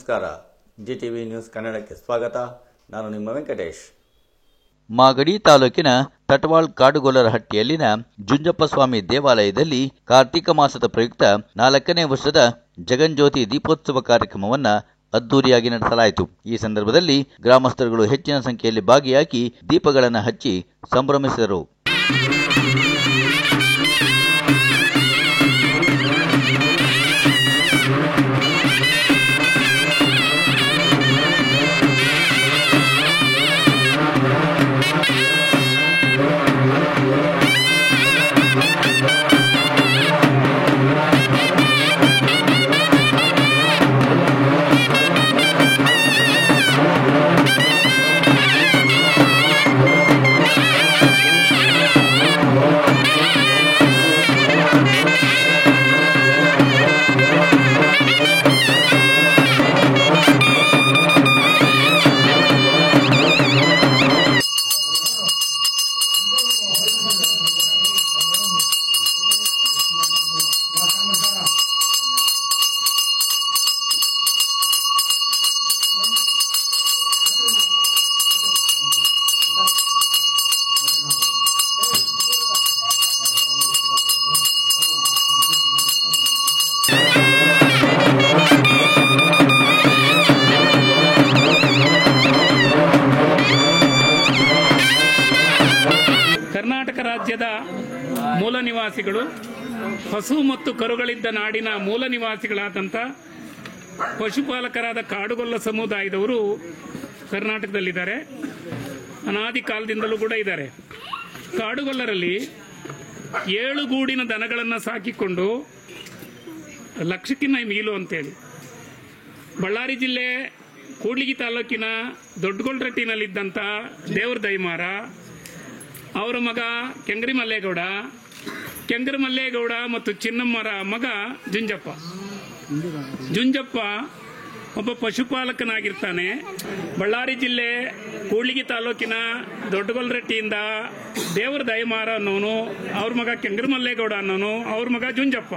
ನಮಸ್ಕಾರ. GTV news ಕನ್ನಡಕ್ಕೆ ಸ್ವಾಗತ. ನಾನು ನಿಮ್ಮ ವೆಂಕಟೇಶ್. ಮಾಗಡಿ ತಾಲೂಕಿನ ತಟವಾಳ್ ಕಾಡುಗೊಲ್ಲರಹಟ್ಟಿಯಲ್ಲಿನ ಜುಂಜಪ್ಪಸ್ವಾಮಿ ದೇವಾಲಯದಲ್ಲಿ ಕಾರ್ತಿಕ ಮಾಸದ ಪ್ರಯುಕ್ತ 4ನೇ ವರ್ಷದ ಜಗನ್ಜ್ಯೋತಿ ದೀಪೋತ್ಸವ ಕಾರ್ಯಕ್ರಮವನ್ನು ಅದ್ದೂರಿಯಾಗಿ ನಡೆಸಲಾಯಿತು. ಈ ಸಂದರ್ಭದಲ್ಲಿ ಗ್ರಾಮಸ್ಥರುಗಳು ಹೆಚ್ಚಿನ ಸಂಖ್ಯೆಯಲ್ಲಿ ಭಾಗಿಯಾಗಿ ದೀಪಗಳನ್ನು ಹಚ್ಚಿ ಸಂಭ್ರಮಿಸಿದರು. ಕರ್ನಾಟಕ ರಾಜ್ಯದ ಮೂಲ ನಿವಾಸಿಗಳು, ಹಸು ಮತ್ತು ಕರುಗಳಿದ್ದ ನಾಡಿನ ಮೂಲ ನಿವಾಸಿಗಳಾದಂಥ ಪಶುಪಾಲಕರಾದ ಕಾಡುಗೊಲ್ಲ ಸಮುದಾಯದವರು ಕರ್ನಾಟಕದಲ್ಲಿದ್ದಾರೆ. ಅನಾದಿ ಕಾಲದಿಂದಲೂ ಕೂಡ ಇದ್ದಾರೆ. ಕಾಡುಗೊಲ್ಲರಲ್ಲಿ 7 ಗೂಡಿನ ದನಗಳನ್ನು ಸಾಕಿಕೊಂಡು ಲಕ್ಷಕ್ಕಿಂತ ಮೀಲು ಅಂತೇಳಿ ಬಳ್ಳಾರಿ ಜಿಲ್ಲೆ ಕೂಡ್ಲಿಗಿ ತಾಲೂಕಿನ ದೊಡ್ಡಗೊಲ್ಲರಟ್ಟಿನಲ್ಲಿದ್ದಂಥ ದೇವ್ರ ದೈಮಾರ, ಅವರ ಮಗ ಕೆಂಗರಿ ಮಲ್ಲೇಗೌಡ ಮತ್ತು ಚಿನ್ನಮ್ಮರ ಮಗ ಜುಂಜಪ್ಪ ಒಬ್ಬ ಪಶುಪಾಲಕನಾಗಿರ್ತಾನೆ. ಬಳ್ಳಾರಿ ಜಿಲ್ಲೆ ಕೂಡ್ಲಿಗಿ ತಾಲೂಕಿನ ದೊಡ್ಡಗೊಲ್ಲರಟ್ಟಿಯಿಂದ ದೇವರ ದೈಮಾರ ಅನ್ನೋನು, ಅವ್ರ ಮಗ ಕೆಂಗರಿ ಮಲ್ಲೇಗೌಡ ಅನ್ನೋನು, ಅವ್ರ ಮಗ ಜುಂಜಪ್ಪ.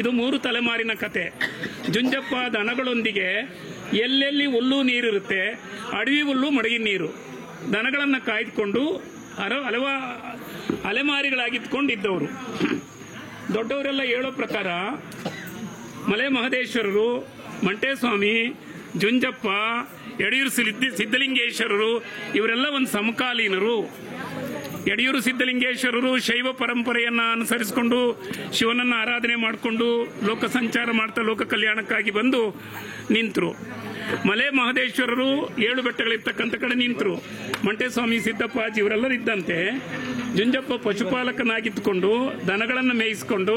ಇದು 3 ತಲೆಮಾರಿನ ಕತೆ. ಜುಂಜಪ್ಪ ದನಗಳೊಂದಿಗೆ ಎಲ್ಲೆಲ್ಲಿ ಹುಲ್ಲು ನೀರಿರುತ್ತೆ, ಅಡವಿ ಹುಲ್ಲು ಮಡಗಿನ ನೀರು, ದನಗಳನ್ನು ಕಾಯ್ದುಕೊಂಡು ಅಲೆಮಾರಿಗಳಾಗಿದ್ಕೊಂಡಿದ್ದವರು. ದೊಡ್ಡವರೆಲ್ಲ ಹೇಳೋ ಪ್ರಕಾರ ಮಲೆ ಮಹದೇಶ್ವರರು, ಮಂಟೇಸ್ವಾಮಿ, ಜುಂಜಪ್ಪ, ಯಡಿಯೂರು ಸಿದ್ದಲಿಂಗೇಶ್ವರರು ಇವರೆಲ್ಲ ಒಂದು ಸಮಕಾಲೀನರು. ಯಡಿಯೂರು ಸಿದ್ದಲಿಂಗೇಶ್ವರರು ಶೈವ ಪರಂಪರೆಯನ್ನು ಅನುಸರಿಸಿಕೊಂಡು ಶಿವನನ್ನು ಆರಾಧನೆ ಮಾಡಿಕೊಂಡು ಲೋಕ ಸಂಚಾರ ಮಾಡ್ತಾ ಲೋಕ ಕಲ್ಯಾಣಕ್ಕಾಗಿ ಬಂದು ನಿಂತರು. ಮಲೆ ಮಹದೇಶ್ವರರು 7 ಬೆಟ್ಟಗಳಿರ್ತಕ್ಕಂಥ ಕಡೆ ನಿಂತರು. ಮಂಟೇಸ್ವಾಮಿ, ಸಿದ್ದಪ್ಪಾಜಿ ಇವರೆಲ್ಲರೂ ಇದ್ದಂತೆ ಜುಂಜಪ್ಪ ಪಶುಪಾಲಕನಾಗಿದ್ದುಕೊಂಡು ದನಗಳನ್ನು ಮೇಯಿಸಿಕೊಂಡು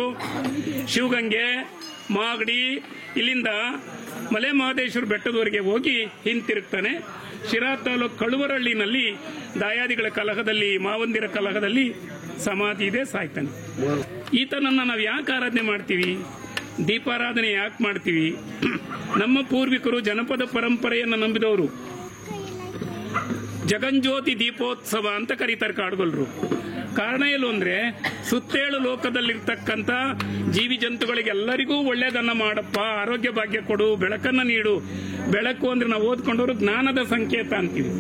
ಶಿವಗಂಗೆ, ಮಾಗಡಿ, ಇಲ್ಲಿಂದ ಮಲೆ ಮಹದೇಶ್ವರ ಬೆಟ್ಟದವರೆಗೆ ಹೋಗಿ ಹಿಂತಿರುಗ್ತಾನೆ. ಶಿರಾ ತಾಲೂಕು ಕಳುವರಹಳ್ಳಿನಲ್ಲಿ ದಾಯಾದಿಗಳ ಕಲಹದಲ್ಲಿ, ಮಾವಂದಿರ ಕಲಹದಲ್ಲಿ ಸಮಾಧಿ ಇದೆ, ಸಾಯ್ತಾನೆ. ಈತನನ್ನು ನಾವು ಯಾಕೆ ಆರಾಧನೆ ಮಾಡ್ತೀವಿ? ದೀಪಾರಾಧನೆ ಯಾಕೆ ಮಾಡ್ತೀವಿ? ನಮ್ಮ ಪೂರ್ವಿಕರು ಜನಪದ ಪರಂಪರೆಯನ್ನು ನಂಬಿದವರು. ಜಗನ್ಜ್ಯೋತಿ ದೀಪೋತ್ಸವ ಅಂತ ಕರೀತಾರೆ ಕಾಡುಗೊಲ್ಲರು. ಕಾರಣ ಏನು ಅಂದ್ರೆ, ಸುತ್ತೇಳು ಲೋಕದಲ್ಲಿರ್ತಕ್ಕಂಥ ಜೀವಿ ಜಂತುಗಳಿಗೆಲ್ಲರಿಗೂ ಒಳ್ಳೆಯದನ್ನ ಮಾಡಪ್ಪ, ಆರೋಗ್ಯ ಭಾಗ್ಯ ಕೊಡು, ಬೆಳಕನ್ನ ನೀಡು. ಬೆಳಕು ಅಂದ್ರೆ ನಾವು ಓದ್ಕೊಂಡವರು ಜ್ಞಾನದ ಸಂಕೇತ ಅಂತೀವಿ.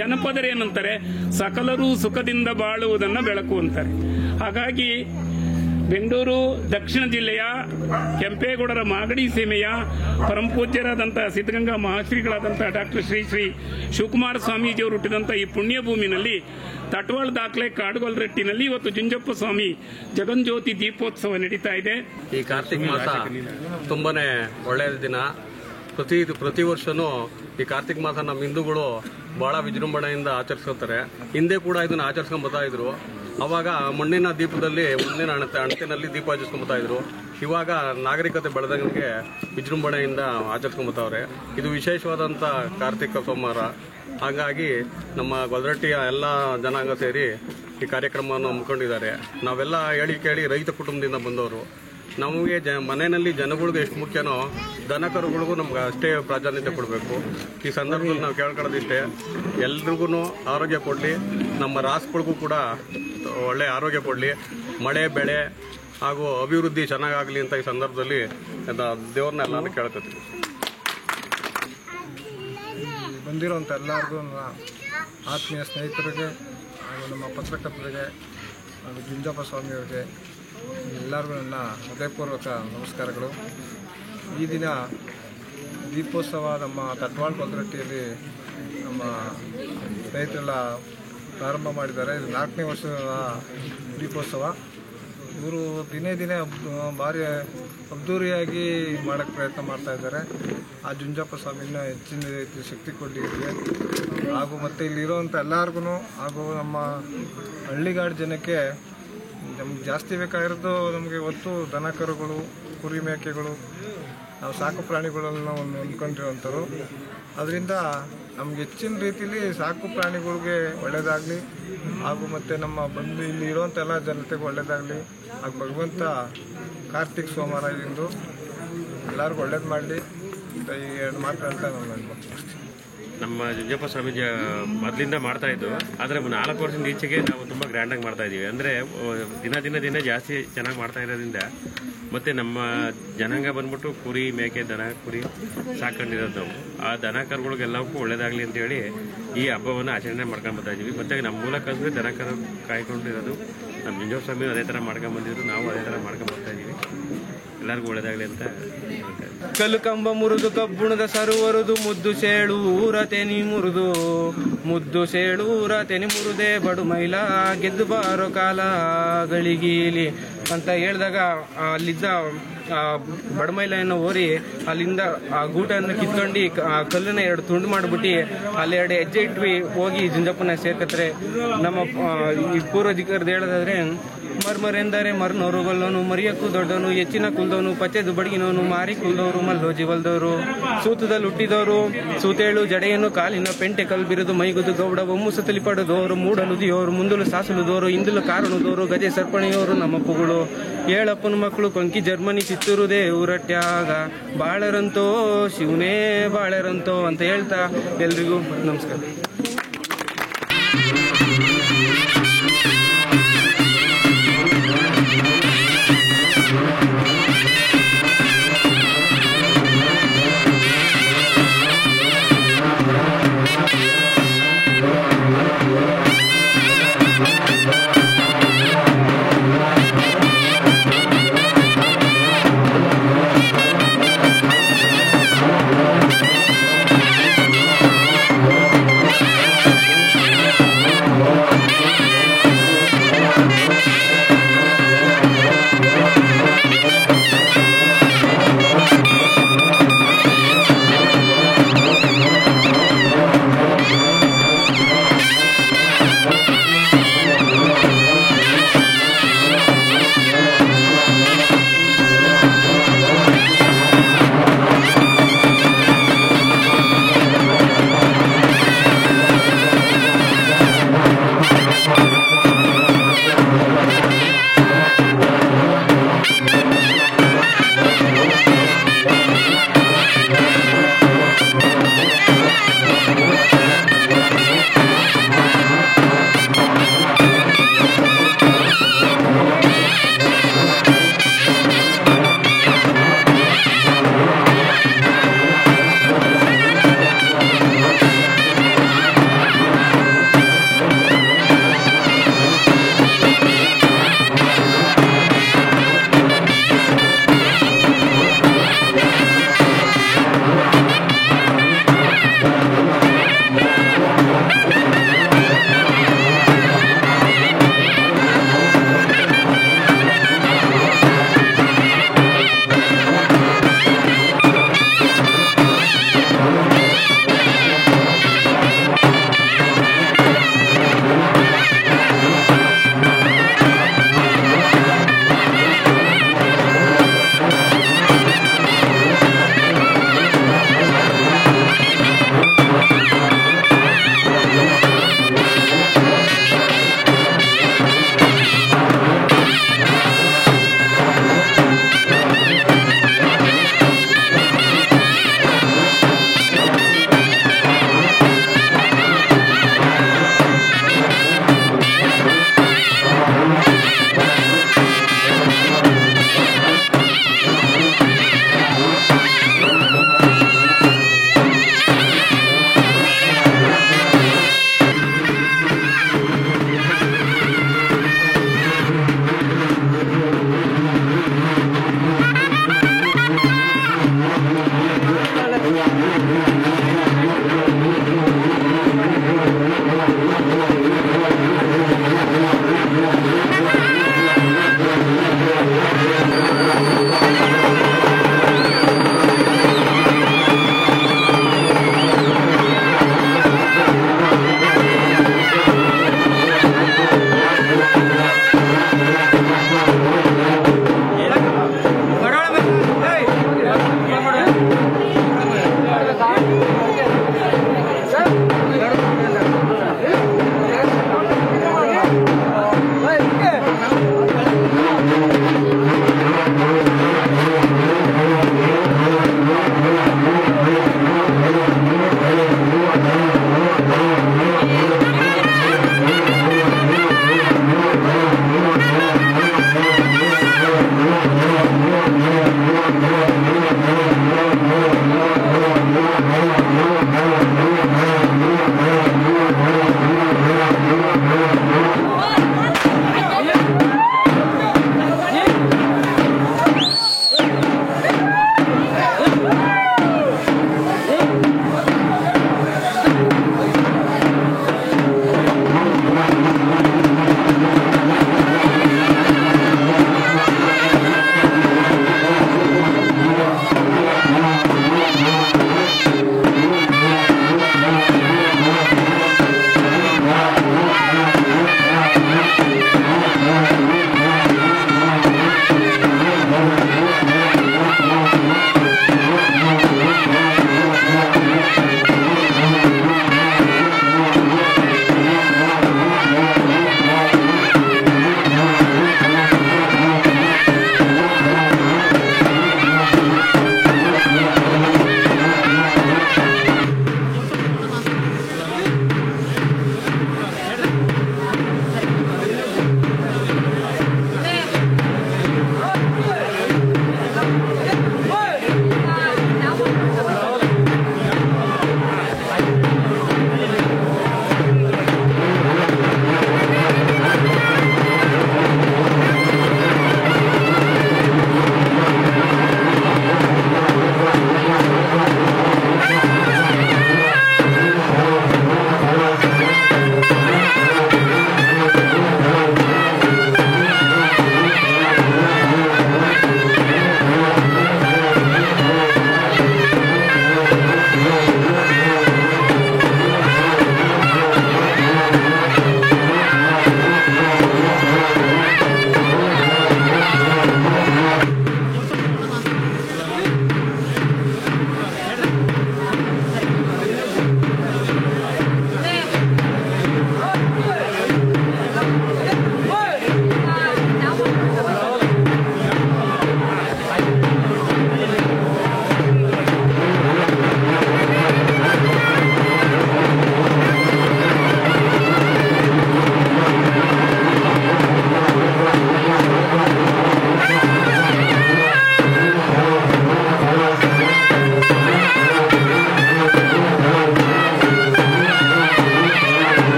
ಜನಪದರೇನಂತಾರೆ, ಸಕಲರೂ ಸುಖದಿಂದ ಬಾಳುವುದನ್ನ ಬೆಳಕು ಅಂತಾರೆ. ಹಾಗಾಗಿ ಬೆಂಗಳೂರು ದಕ್ಷಿಣ ಜಿಲ್ಲೆಯ ಕೆಂಪೇಗೌಡರ ಮಾಗಡಿ ಸೀಮೆಯ ಪರಮಪೂಜ್ಯರಾದಂತಹ ಸಿದ್ಧಗಂಗಾ ಮಹಾಶ್ರೀಗಳಾದಂತಹ ಡಾಕ್ಟರ್ ಶ್ರೀ ಶಿವಕುಮಾರ ಸ್ವಾಮೀಜಿಯವರು ಹುಟ್ಟಿದಂಥ ಈ ಪುಣ್ಯ ಭೂಮಿನಲ್ಲಿ ತಟವಾಳ್ ದಾಖಲೆ ಕಾಡುಗೊಲ್ಲರಟ್ಟಿನಲ್ಲಿ ಇವತ್ತು ಜುಂಜಪ್ಪ ಸ್ವಾಮಿ ಜಗನ್ಜ್ಯೋತಿ ದೀಪೋತ್ಸವ ನಡೀತಾ ಇದೆ. ಈ ಕಾರ್ತಿಕ ಮಾಸ ತುಂಬಾನೇ ಒಳ್ಳೆಯ ದಿನ. ಪ್ರತಿ ವರ್ಷನೂ ಈ ಕಾರ್ತಿಕ ಮಾಸ ನಮ್ಮ ಹಿಂದೂಗಳು ಬಹಳ ವಿಜೃಂಭಣೆಯಿಂದ ಆಚರಿಸ್ಕೊತಾರೆ. ಹಿಂದೆ ಕೂಡ ಇದನ್ನ ಆಚರಿಸ್ಕೊಂಡ್ ಬರ್ತಾ ಇದ್ರು. ಅವಾಗ ಮಣ್ಣಿನ ದೀಪದಲ್ಲಿ, ಮಣ್ಣಿನ ಅಣತೆನಲ್ಲಿ ದೀಪ ಹಚ್ಚಿಸ್ಕೊಂಡ್ಬರ್ತಾ ಇದ್ರು. ಇವಾಗ ನಾಗರಿಕತೆ ಬೆಳೆದಂಗೆ ವಿಜೃಂಭಣೆಯಿಂದ ಆಚರಿಸ್ಕೊಂಡ್ಬರ್ತಾವ್ರೆ. ಇದು ವಿಶೇಷವಾದಂಥ ಕಾರ್ತಿಕ ಸೋಮವಾರ. ಹಾಗಾಗಿ ನಮ್ಮ ಗೊಲ್ಲರಟ್ಟಿಯ ಎಲ್ಲ ಜನಾಂಗ ಸೇರಿ ಈ ಕಾರ್ಯಕ್ರಮವನ್ನು ಹಮ್ಮಿಕೊಂಡಿದ್ದಾರೆ. ನಾವೆಲ್ಲ ಹೇಳಿ ಕೇಳಿ ರೈತ ಕುಟುಂಬದಿಂದ ಬಂದವರು. ನಮಗೆ ಮನೆಯಲ್ಲಿ ಜನಗಳಿಗೆ ಎಷ್ಟು ಮುಖ್ಯನೋ ದನ ಕರುಗಳಿಗೂ ನಮ್ಗೆ ಅಷ್ಟೇ ಪ್ರಾಧಾನ್ಯತೆ ಕೊಡಬೇಕು. ಈ ಸಂದರ್ಭದಲ್ಲಿ ನಾವು ಕೇಳ್ಕೊಳ್ಳೋದಿಷ್ಟೇ, ಎಲ್ರಿಗೂ ಆರೋಗ್ಯ ಕೊಡಲಿ, ನಮ್ಮ ರಾಷ್ಟ್ರಗಳಿಗೂ ಕೂಡ ಒಳ್ಳೆ ಆರೋಗ್ಯ ಕೊಡಲಿ, ಮಳೆ ಬೆಳೆ ಹಾಗೂ ಅಭಿವೃದ್ಧಿ ಚೆನ್ನಾಗಾಗಲಿ ಅಂತ ಈ ಸಂದರ್ಭದಲ್ಲಿ ದೇವ್ರನ್ನ ಎಲ್ಲಾನು ಕೇಳ್ಕೊತೀವಿ. ಬಂದಿರೋಂಥ ಎಲ್ಲರಿಗೂ ನನ್ನ ಆತ್ಮೀಯ ಸ್ನೇಹಿತರಿಗೆ ಹಾಗೂ ನಮ್ಮ ಪತ್ರಕರ್ತರಿಗೆ ಹಾಗೂ ಜುಂಜಪ್ಪ ಸ್ವಾಮಿಯವರಿಗೆ ಎಲ್ಲರಿಗೂ ನನ್ನ ಹೃದಯಪೂರ್ವಕ ನಮಸ್ಕಾರಗಳು. ಈ ದಿನ ದೀಪೋತ್ಸವ ನಮ್ಮ ತಟ್ವಾಳ ಕೊಲ್ರಟ್ಟಿಯಲ್ಲಿ ನಮ್ಮ ಸ್ನೇಹಿತರೆಲ್ಲ ಪ್ರಾರಂಭ ಮಾಡಿದ್ದಾರೆ. ಇದು 4ನೇ ವರ್ಷದ ದೀಪೋತ್ಸವ. ಇವರು ದಿನೇ ದಿನೇ ಭಾರಿ ಅದ್ದೂರಿಯಾಗಿ ಮಾಡೋಕ್ಕೆ ಪ್ರಯತ್ನ ಮಾಡ್ತಾ ಇದ್ದಾರೆ. ಆ ಜುಂಜಪ್ಪ ಸ್ವಾಮಿನ ಹೆಚ್ಚಿನ ರೀತಿ ಶಕ್ತಿ ಕೊಡಲಿ ಹಾಗೂ ಮತ್ತು ಇಲ್ಲಿರೋವಂಥ ಎಲ್ಲರಿಗೂ ಹಾಗೂ ನಮ್ಮ ಹಳ್ಳಿಗಾಡು ಜನಕ್ಕೆ ನಮ್ಗೆ ಜಾಸ್ತಿ ಬೇಕಾಗಿರೋದು ನಮಗೆ ಇವತ್ತು ದನ ಕರುಗಳು, ಕುರಿ ಮೇಕೆಗಳು, ನಾವು ಸಾಕು ಪ್ರಾಣಿಗಳನ್ನು ಹೊಂದ್ಕೊಂಡಿರೋಂಥವ್ರು. ಅದರಿಂದ ನಮ್ಗೆ ಹೆಚ್ಚಿನ ರೀತಿಯಲ್ಲಿ ಸಾಕು ಪ್ರಾಣಿಗಳಿಗೆ ಒಳ್ಳೆಯದಾಗಲಿ ಹಾಗೂ ಮತ್ತು ನಮ್ಮ ಬಂದು ಇಲ್ಲಿ ಇರೋವಂಥ ಎಲ್ಲ ಜನತೆಗೂ ಒಳ್ಳೆಯದಾಗಲಿ. ಹಾಗೂ ಭಗವಂತ ಕಾರ್ತಿಕ್ ಸೋಮವಾರ ಇಂದು ಎಲ್ಲರಿಗೂ ಒಳ್ಳೇದು ಮಾಡಲಿ ಅಂತ ಈ 2 ಮಾತು ಅಂತ ನಾನು ಅನ್ಬೋದು. ನಮ್ಮ ಜುಂಜಪ್ಪ ಸ್ವಾಮಿ ಮೊದಲಿಂದ ಮಾಡ್ತಾ ಇದ್ದು, ಆದರೆ 4 ವರ್ಷದ ಈಚೆಗೆ ನಾವು ತುಂಬ ಗ್ರ್ಯಾಂಡಾಗಿ ಮಾಡ್ತಾ ಇದ್ದೀವಿ. ಅಂದರೆ ದಿನ ಜಾಸ್ತಿ ಚೆನ್ನಾಗಿ ಮಾಡ್ತಾ ಇರೋದ್ರಿಂದ ಮತ್ತು ನಮ್ಮ ಜನಾಂಗ ಬಂದ್ಬಿಟ್ಟು ಕುರಿ ಮೇಕೆ ದನ ಕುರಿ ಸಾಕೊಂಡಿರೋದು ನಾವು. ಆ ದನ ಕರುಗಳಿಗೆಲ್ಲಕ್ಕೂ ಒಳ್ಳೇದಾಗಲಿ ಅಂತೇಳಿ ಈ ಹಬ್ಬವನ್ನು ಆಚರಣೆ ಮಾಡ್ಕೊಂಡು ಬರ್ತಾ ಇದ್ದೀವಿ. ಮತ್ತು ನಮ್ಮ ಮೂಲಕ ಅಂದರೆ ದನ ಕರು ಕಾಯ್ಕೊಂಡಿರೋದು ನಮ್ಮ ಜುಂಜಪ್ಪ ಸ್ವಾಮಿ ಅದೇ ಥರ ಮಾಡ್ಕೊಂಬಂದಿದ್ರು, ನಾವು ಅದೇ ಥರ ಮಾಡ್ಕೊಂಡು ಬರ್ತಾ ಇದ್ದೀವಿ. ಎಲ್ಲರಿಗೂ ಒಳ್ಳೇದಾಗಲಿ ಅಂತ ಹೇಳ್ತಾ ಇದ್ದೀವಿ. ಕಲ್ಲು ಕಂಬ ಮುರಿದು ಕಬ್ಬುಣದ ಸರುವರುದು ಮುದ್ದು ಸೇಳೂರ ತೆನಿ ಮುರಿದು ಮುದ್ದು ಸೇಳೂರ ತೆನಿ ಮುರುದೆ ಬಡು ಮೈಲ ಗೆದ್ದು ಬಾರೋ ಕಾಲ ಗಳಿಗೀಲಿ ಅಂತ ಹೇಳಿದಾಗ ಅಲ್ಲಿದ್ದ ಬಡಮೈಲೆಯನ್ನು ಓರಿ ಅಲ್ಲಿಂದ ಆ ಗೂಟನ್ನು ಕಿತ್ಕೊಂಡು ಕಲ್ಲನ್ನ 2 ತುಂಡು ಮಾಡಿಬಿಟ್ಟು ಅಲ್ಲಿ 2 ಹೆಜ್ಜೆ ಇಟ್ವಿ ಹೋಗಿ ಜುಂಜಪ್ಪನ ಸೇರ್ಕತ್ರೆ. ನಮ್ಮ ಈ ಪೂರ್ವಜಿಕರದ್ದು ಹೇಳೋದಾದ್ರೆ ಮರ್ಮರೆಂದರೆ ಮರ್ನೋರುಗೊಲ್ಲೋನು ಮರಿಯಕ್ಕೂ ದೊಡ್ಡವನು ಹೆಚ್ಚಿನ ಕುಲ್ದವನು ಪಚ್ಚೆದು ಬಡಗಿನವನು ಮಾರಿ ಕುಲ್ದವರು ಮಲ್ಲೋ ಜೀವಲ್ದವರು ಸೂತದಲ್ಲಿ ಹುಟ್ಟಿದವರು ಸೂತೇಳು ಜಡೆಯನ್ನು ಕಾಲಿನ ಪೆಂಟೆ ಕಲ್ಬಿರುದು ಮೈಗುದು ಗೌಡ ಒಮ್ಮುಸ ತಲಿಪಡದವರು ಮೂಡನುದಿಯೋರು ಮುಂದಲು ಸಾಸಲುದವರು ಇಂದಲು ಕಾರಣದವರು ಗಜೆ ಸರ್ಪಣೆಯೋರು ನಮ್ಮ ಪುಗಳು 7 ಅಪ್ಪನ ಮಕ್ಕಳು ಕೊಂಕಿ ಜರ್ಮನಿ ಚಿತ್ತೂರುದೇ ಊರಟ್ಯಾಗ ಬಾಳರಂತೋ ಶಿವನೇ ಬಾಳರಂತೋ ಅಂತ ಹೇಳ್ತಾ ಎಲ್ರಿಗೂ ನಮಸ್ಕಾರ.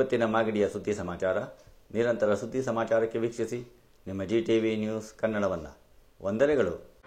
ಇವತ್ತಿನ ಮಾಗಡಿಯ ಸುದ್ದಿ ಸಮಾಚಾರ. ನಿರಂತರ ಸುದ್ದಿ ಸಮಾಚಾರಕ್ಕೆ ವೀಕ್ಷಿಸಿ ನಿಮ್ಮ GTV ನ್ಯೂಸ್ ಕನ್ನಡವನ್ನು. ವಂದನೆಗಳು.